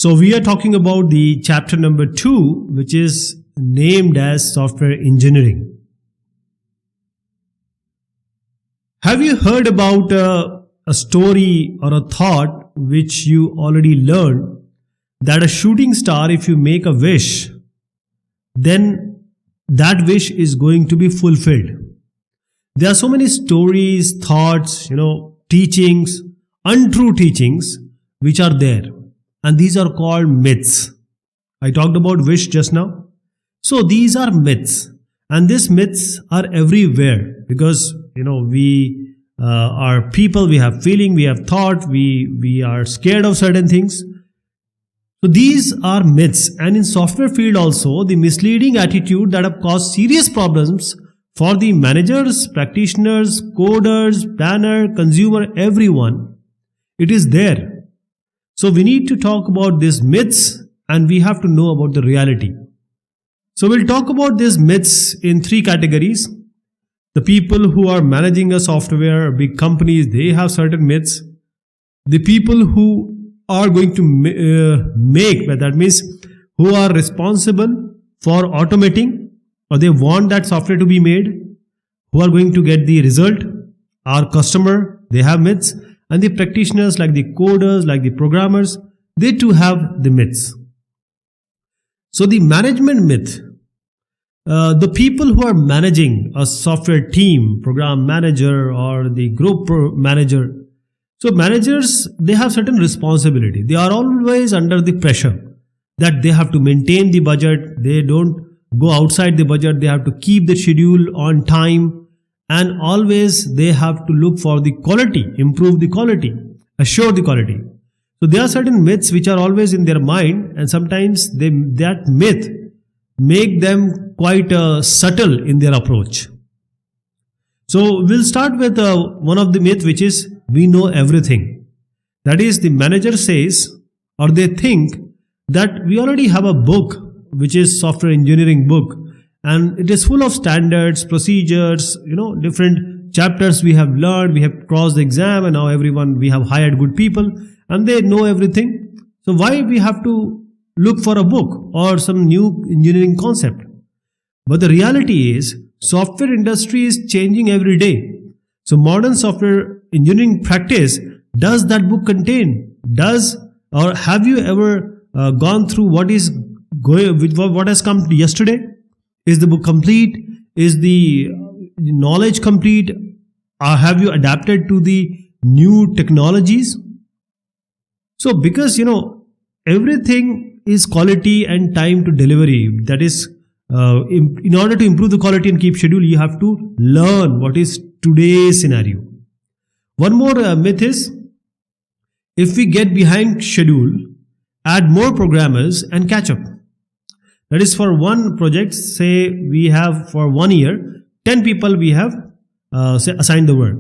So we are talking about the chapter number 2, which is named as software engineering. Have you heard about a story or a thought which you already learned, that a shooting star, if you make a wish, then that wish is going to be fulfilled? There are so many stories, thoughts, teachings, untrue teachings which are there, and these are called myths. I talked about wish just now. So these are myths, and these myths are everywhere because we are people, we have feeling, we have thought, we are scared of certain things. So these are myths, and in software field also, the misleading attitude that have caused serious problems for the managers, practitioners, coders, planner, consumer, everyone. It is there. So we need to talk about these myths, and we have to know about the reality. So we'll talk about these myths in 3 categories. The people who are managing a software, big companies, they have certain myths. The people who are going to make, that means who are responsible for automating, or they want that software to be made, who are going to get the result, our customer, they have myths. And the practitioners like the coders, like the programmers, they too have the myths. So the management myth, the people who are managing a software team, program manager or the group manager. So managers, they have certain responsibility. They are always under the pressure that they have to maintain the budget. They don't go outside the budget. They have to keep the schedule on time. And always they have to look for the quality, improve the quality, assure the quality. So there are certain myths which are always in their mind, and sometimes that myth make them quite subtle in their approach. So we'll start with one of the myth, which is we know everything. That is, the manager says, or they think that we already have a book, which is software engineering book, and it is full of standards, procedures, different chapters we have learned, we have crossed the exam, and now we have hired good people and they know everything. So why we have to look for a book or some new engineering concept? But the reality is, software industry is changing every day. So modern software engineering practice, does that book contain? Or have you ever gone through what has come yesterday? Is the book complete? Is the knowledge complete? Have you adapted to the new technologies? So because everything is quality and time to delivery. That is, in order to improve the quality and keep schedule, you have to learn what is today's scenario. One more myth is, if we get behind schedule, add more programmers and catch up. That is, for one project, say we have for 1 year, 10 people we have assigned the work.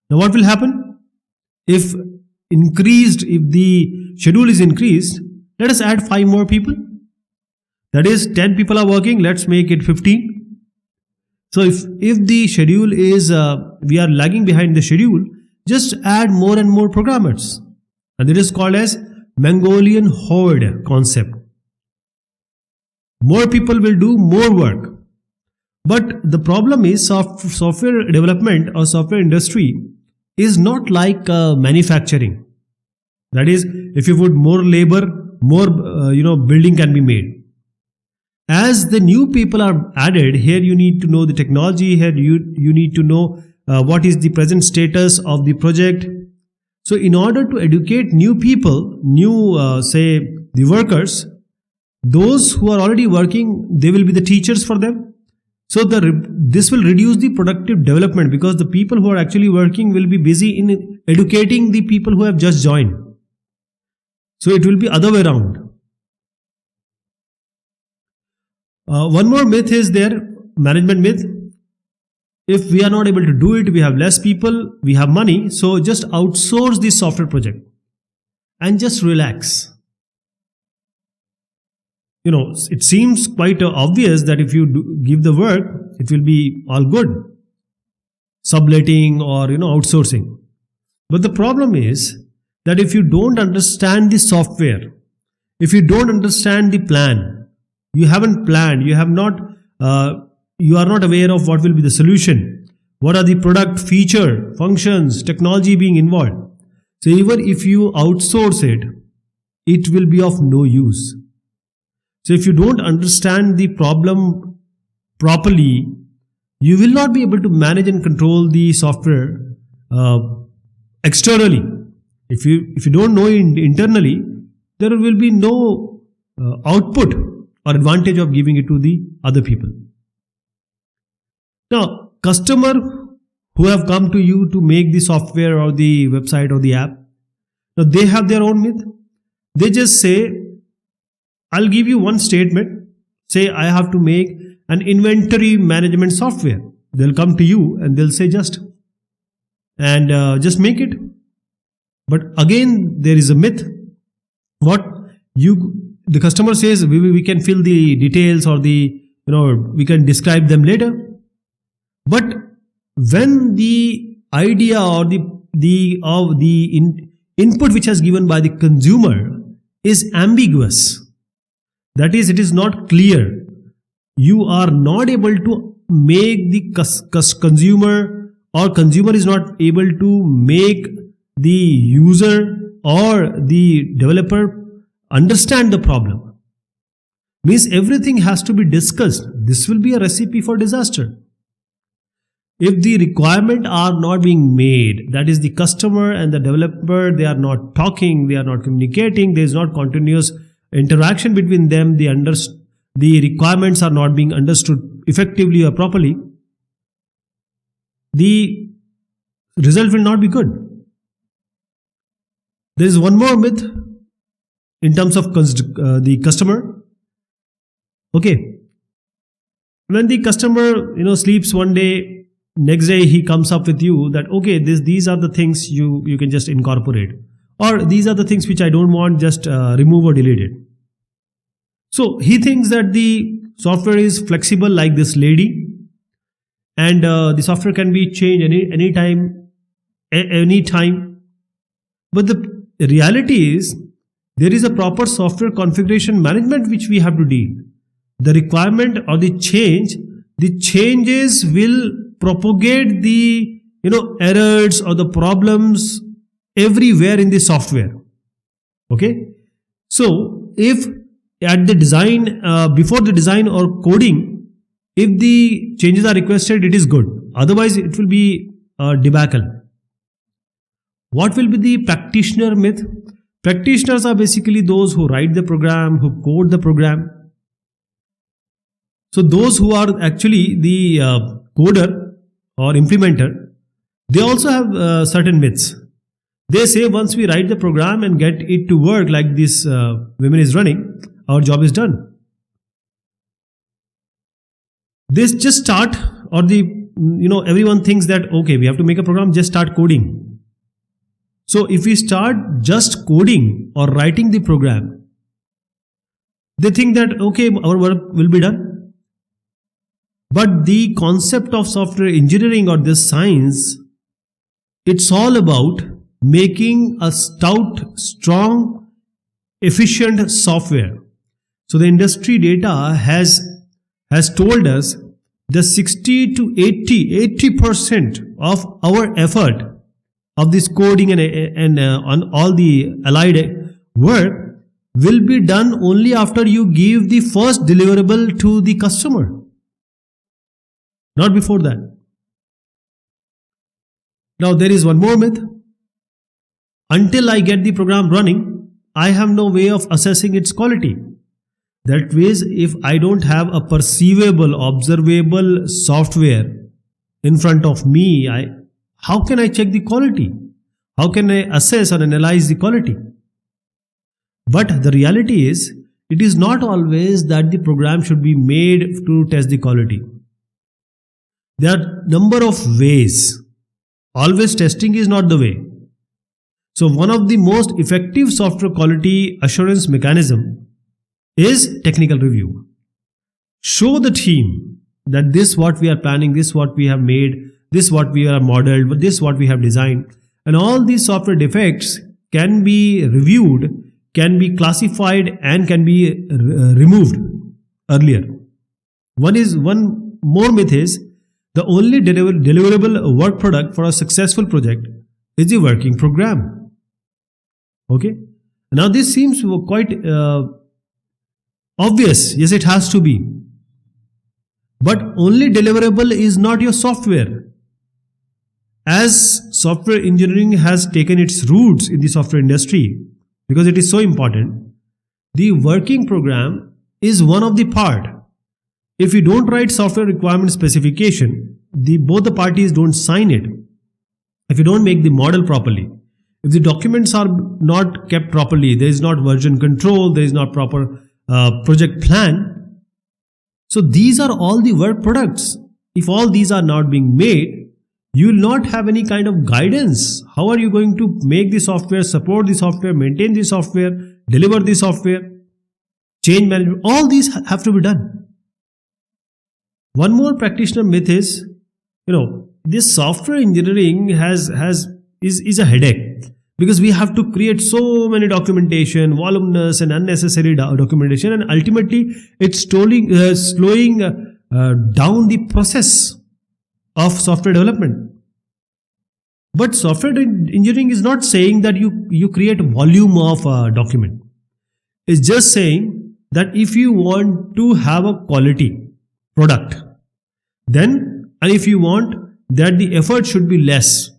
Now what will happen? If the schedule is increased, let us add 5 more people. That is, 10 people are working, let's make it 15. So if the schedule is, we are lagging behind the schedule, just add more and more programmers. And it is called as Mongolian horde concept. More people will do more work. But the problem is, software development or software industry is not like manufacturing. That is, if you put more labor, more building can be made. As the new people are added, here you need to know the technology, here you need to know what is the present status of the project. So in order to educate new people, say the workers, those who are already working, they will be the teachers for them. So this will reduce the productive development, because the people who are actually working will be busy in educating the people who have just joined. So it will be other way around. One more myth is there, management myth. If we are not able to do it, we have less people, we have money, so just outsource the software project and just relax. It seems quite obvious that if you give the work, it will be all good. Subletting or outsourcing. But the problem is that if you don't understand the software, If you don't understand the plan, you haven't planned, you have not, you are not aware of what will be the solution, what are the product feature, functions, technology being involved. So even if you outsource it, it will be of no use. So if you don't understand the problem properly, you will not be able to manage and control the software externally. If you don't know it internally, there will be no output or advantage of giving it to the other people. Now, customer who have come to you to make the software or the website or the app, now they have their own myth. They just say, I'll give you one statement. Say, I have to make an inventory management software. They'll come to you and they'll say just make it. But again, there is a myth. The customer says we can fill the details or we can describe them later. But when the idea or the input which is given by the consumer is ambiguous, that is, it is not clear, you are not able to make the consumer, or consumer is not able to make the user or the developer understand the problem. Means everything has to be discussed. This will be a recipe for disaster. If the requirements are not being made, that is the customer and the developer, they are not talking, they are not communicating, there is not continuous interaction between them, the requirements are not being understood effectively or properly, the result will not be good. There is one more myth in terms of the customer. Okay, when the customer sleeps one day, next day he comes up with you that okay, these are the things you can just incorporate, or these are the things which I don't want, just remove or delete it. So he thinks that the software is flexible like this lady, and the software can be changed anytime. But the reality is there is a proper software configuration management which we have to deal. The requirement or the changes will propagate the errors or the problems everywhere in the software. Okay, so if at the design, before the design or coding, if the changes are requested, it is good. Otherwise, it will be a debacle. What will be the practitioner myth? Practitioners are basically those who write the program, who code the program. So those who are actually the coder or implementer, they also have certain myths. They say once we write the program and get it to work like this women is running, our job is done. They just start, or everyone thinks that okay, we have to make a program, just start coding. So if we start just coding or writing the program, they think that okay, our work will be done. But the concept of software engineering or this science, it's all about making a stout, strong, efficient software. So the industry data has told us the 60 to 80% of our effort of this coding and on all the allied work will be done only after you give the first deliverable to the customer. Not before that. Now there is one more myth. Until I get the program running, I have no way of assessing its quality. That means if I don't have a perceivable, observable software in front of me, how can I check the quality? How can I assess or analyze the quality? But the reality is, it is not always that the program should be made to test the quality. There are number of ways. Always testing is not the way. So one of the most effective software quality assurance mechanism is technical review. Show the team that this what we are planning, this what we have made, this what we are modeled, this what we have designed, and all these software defects can be reviewed, can be classified and can be removed earlier. One more myth is the only deliverable work product for a successful project is the working program. Okay. Now this seems quite obvious. Yes, it has to be. But only deliverable is not your software. As software engineering has taken its roots in the software industry, because it is so important, the working program is one of the part. If you don't write software requirement specification, both the parties don't sign it. If you don't make the model properly, if the documents are not kept properly, there is not version control, there is not proper project plan. So these are all the work products. If all these are not being made, you will not have any kind of guidance. How are you going to make the software, support the software, maintain the software, deliver the software, change management? All these have to be done. One more practitioner myth is, this software engineering is a headache, because we have to create so many documentation, voluminous and unnecessary documentation, and ultimately it's slowing down the process of software development. But software engineering is not saying that you create volume of document. It's just saying that if you want to have a quality product, then, and if you want that the effort should be less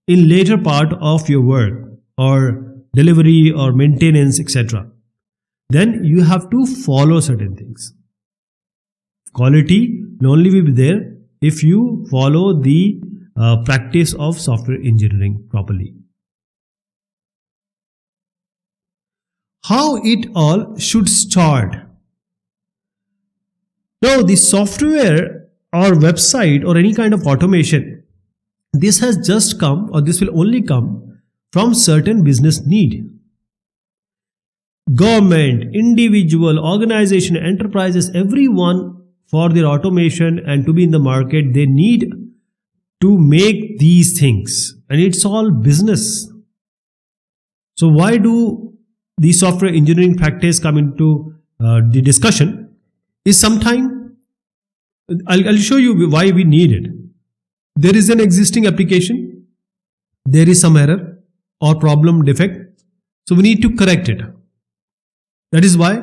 in later part of your work or delivery or maintenance, etc., then you have to follow certain things. Quality will only be there if you follow the practice of software engineering properly. How it all should start. Now, the software or website or any kind of automation, this has just come, or this will only come from certain business need. Government, individual, organization, enterprises, everyone, for their automation and to be in the market, they need to make these things, and it's all business. So why do the software engineering practice come into the discussion? Is sometime I'll show you why we need it. There is an existing application, there is some error or problem defect, so we need to correct it. That is why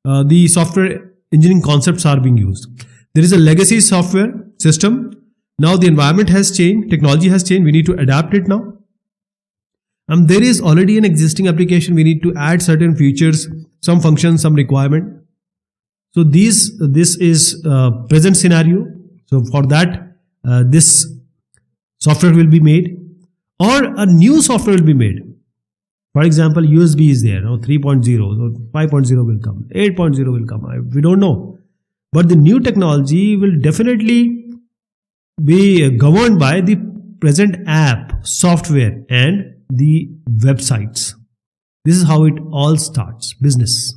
the software engineering concepts are being used. There is a legacy software system. Now the environment has changed, technology has changed, we need to adapt it now. There is already an existing application, we need to add certain features, some functions, some requirement. So this is present scenario. So for that, this software will be made, or a new software will be made. For example, USB is there, 3.0, or 5.0 will come, 8.0 will come. We don't know. But the new technology will definitely be governed by the present app, software, and the websites. This is how it all starts, business.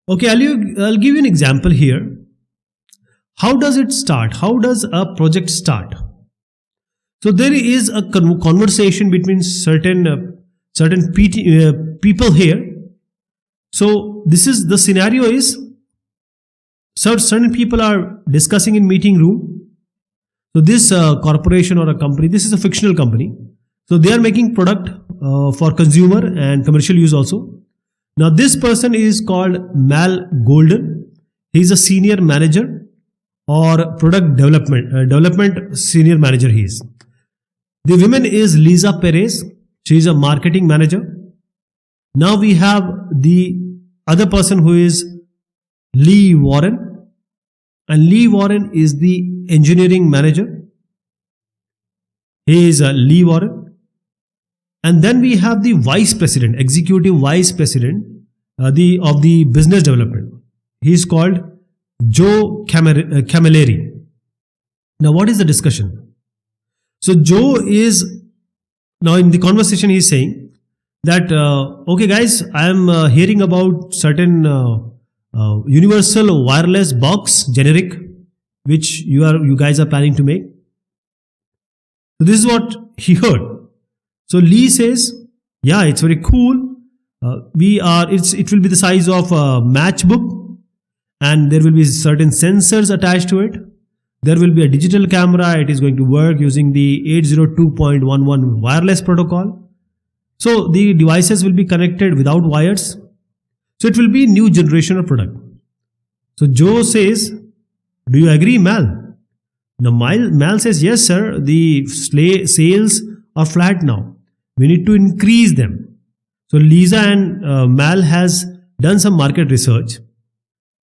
Okay, I'll give you an example here. How does it start? How does a project start? So there is a conversation between certain people here. So this is the scenario is, certain people are discussing in meeting room. So this corporation or a company, this is a fictional company. So they are making product for consumer and commercial use also. Now this person is called Mal Golden. He is a senior manager or product development senior manager he is. The woman is Lisa Perez. She is a marketing manager. Now we have the other person who is Lee Warren, and Lee Warren is the engineering manager. He is Lee Warren. And then we have the vice president, executive vice president of the business development. He is called Joe Camilleri. Now what is the discussion? So Joe is, now in the conversation he is saying that, okay guys, I am hearing about certain universal wireless box generic, which you guys are planning to make. So this is what he heard. So Lee says, yeah, it's very cool. It will be the size of a matchbook, and there will be certain sensors attached to it. There will be a digital camera. It is going to work using the 802.11 wireless protocol. So the devices will be connected without wires. So it will be new generation of product. So Joe says, do you agree, Mal? Now Mal says, yes, sir. The sales are flat now. We need to increase them. So Lisa and Mal has done some market research,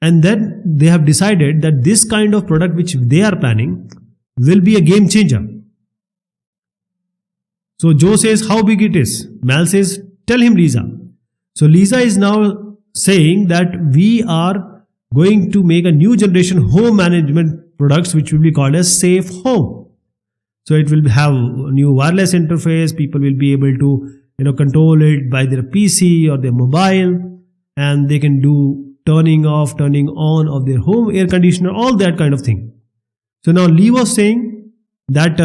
and then they have decided that this kind of product which they are planning will be a game changer. So Joe says how big it is. Mal says, tell him, Lisa. So Lisa is now saying that we are going to make a new generation home management products which will be called as Safe Home. So it will have a new wireless interface. People will be able to control it by their PC or their mobile, and they can do turning off, turning on of their home air conditioner, all that kind of thing. So now Lee was saying that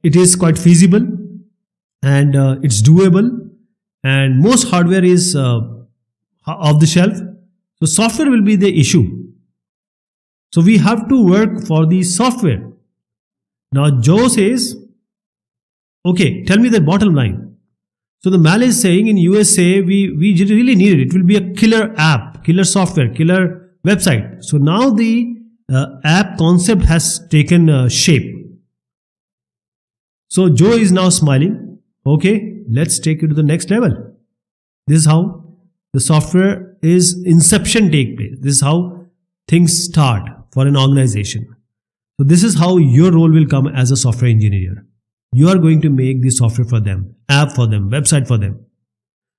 it is quite feasible and it's doable, and most hardware is off the shelf. So software will be the issue. So we have to work for the software. Now Joe says, okay, tell me the bottom line. So the Mal is saying in USA, we really need it. It will be a killer app, killer software, killer website. So now the app concept has taken shape. So Joe is now smiling. Okay, let's take it to the next level. This is how the software is inception take place. This is how things start for an organization. So this is how your role will come as a software engineer. You are going to make the software for them, app for them, website for them.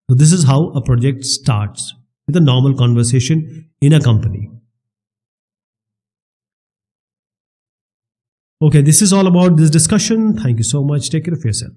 So this is how a project starts, with a normal conversation in a company. Okay, this is all about this discussion. Thank you so much. Take care of yourself.